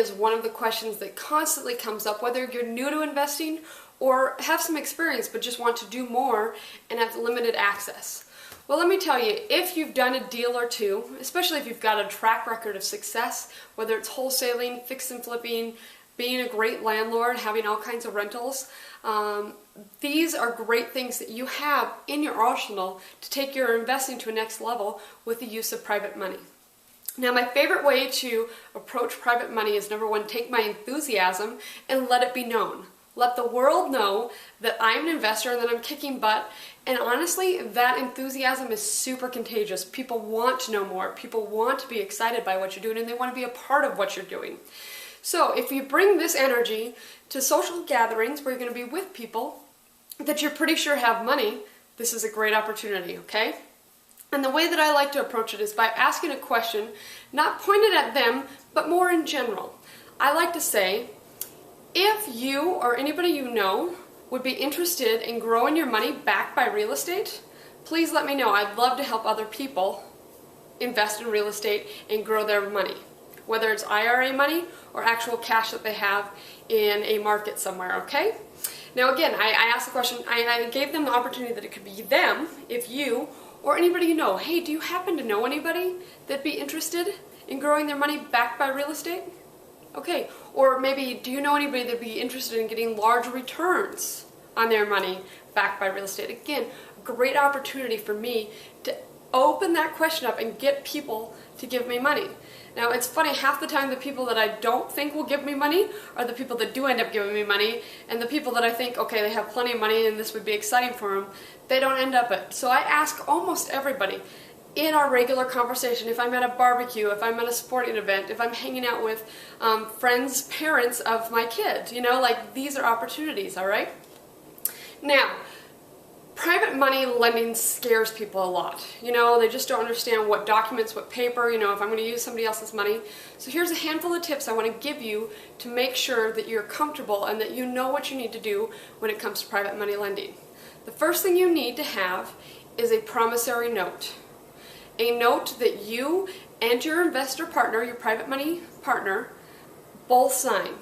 is one of the questions that constantly comes up, whether you're new to investing or have some experience but just want to do more and have limited access. Well, let me tell you, if you've done a deal or two, especially if you've got a track record of success, whether it's wholesaling, fix and flipping, being a great landlord, having all kinds of rentals, these are great things that you have in your arsenal to take your investing to a next level with the use of private money. Now, my favorite way to approach private money is, number one, take my enthusiasm and let it be known. Let the world know that I'm an investor and that I'm kicking butt. And honestly, that enthusiasm is super contagious. People want to know more. People want to be excited by what you're doing, and they want to be a part of what you're doing. So if you bring this energy to social gatherings where you're going to be with people that you're pretty sure have money, this is a great opportunity, okay? And the way that I like to approach it is by asking a question, not pointed at them, but more in general. I like to say, if you or anybody you know would be interested in growing your money backed by real estate, please let me know. I'd love to help other people invest in real estate and grow their money, whether it's IRA money or actual cash that they have in a market somewhere, okay? Now again, I asked the question, I gave them the opportunity that it could be them, if you, or anybody you know. Hey, do you happen to know anybody that'd be interested in growing their money backed by real estate? Okay, or maybe do you know anybody that'd be interested in getting large returns on their money backed by real estate? Again, a great opportunity for me to open that question up and get people to give me money. Now, it's funny, half the time the people that I don't think will give me money are the people that do end up giving me money, and the people that I think, okay, they have plenty of money and this would be exciting for them, they don't end up it. So I ask almost everybody in our regular conversation, if I'm at a barbecue, if I'm at a sporting event, if I'm hanging out with friends, parents of my kids, you know, like these are opportunities, all right? Now, private money lending scares people a lot. You know, they just don't understand what documents, what paper, you know, if I'm going to use somebody else's money. So here's a handful of tips I want to give you to make sure that you're comfortable and that you know what you need to do when it comes to private money lending. The first thing you need to have is a promissory note. A note that you and your investor partner, your private money partner, both sign.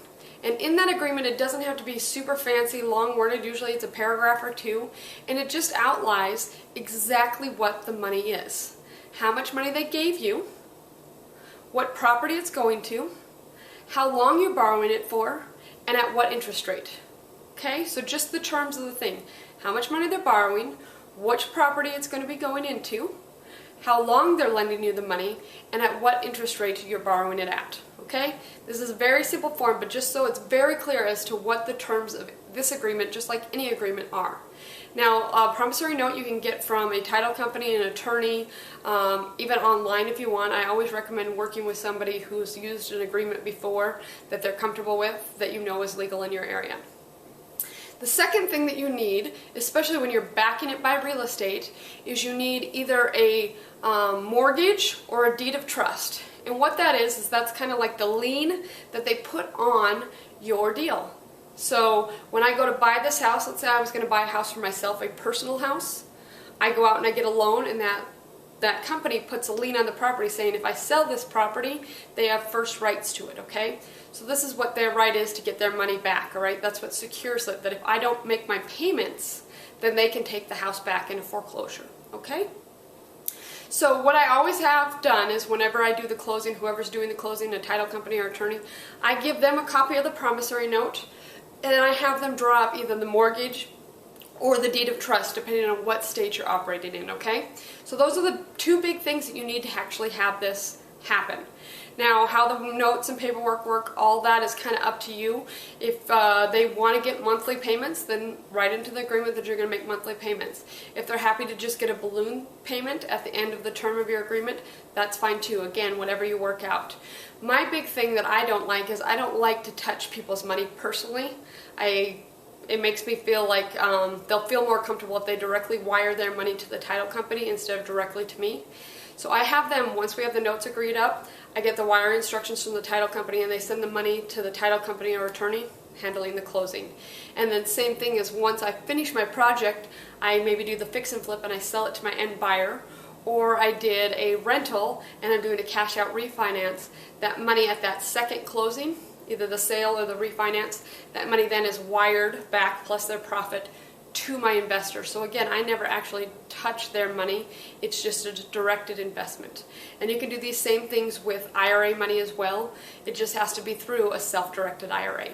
And in that agreement, it doesn't have to be super fancy, long worded. Usually it's a paragraph or two. And it just outlines exactly what the money is. How much money they gave you, what property it's going to, how long you're borrowing it for, and at what interest rate. Okay, so just the terms of the thing. How much money they're borrowing, which property it's going to be going into, how long they're lending you the money, and at what interest rate you're borrowing it at. Okay? This is a very simple form, but just so it's very clear as to what the terms of this agreement, just like any agreement, are. Now, a promissory note you can get from a title company, an attorney, even online if you want. I always recommend working with somebody who's used an agreement before that they're comfortable with, that you know is legal in your area. The second thing that you need, especially when you're backing it by real estate, is you need either a mortgage or a deed of trust. And what that is that's kind of like the lien that they put on your deal. So when I go to buy this house, let's say I was going to buy a house for myself, a personal house, I go out and I get a loan, and that company puts a lien on the property saying if I sell this property, they have first rights to it, okay? So this is what their right is to get their money back, all right? That's what secures it, that if I don't make my payments, then they can take the house back in a foreclosure, okay? So what I always have done is whenever I do the closing, whoever's doing the closing, a title company or attorney, I give them a copy of the promissory note, and I have them draw up either the mortgage or the deed of trust, depending on what state you're operating in, okay? So those are the two big things that you need to actually have this happen. Now, how the notes and paperwork work, all that is kind of up to you. If they want to get monthly payments, then write into the agreement that you're going to make monthly payments. If they're happy to just get a balloon payment at the end of the term of your agreement, that's fine too. Again, whatever you work out. My big thing that I don't like is I don't like to touch people's money personally. It makes me feel like they'll feel more comfortable if they directly wire their money to the title company instead of directly to me. So I have them, once we have the notes agreed up, I get the wire instructions from the title company, and they send the money to the title company or attorney handling the closing. And then same thing is once I finish my project, I maybe do the fix and flip and I sell it to my end buyer, or I did a rental and I'm doing a cash out refinance. That money at that second closing either the sale or the refinance, that money then is wired back plus their profit to my investor. So again, I never actually touch their money. It's just a directed investment. And you can do these same things with IRA money as well. It just has to be through a self-directed IRA.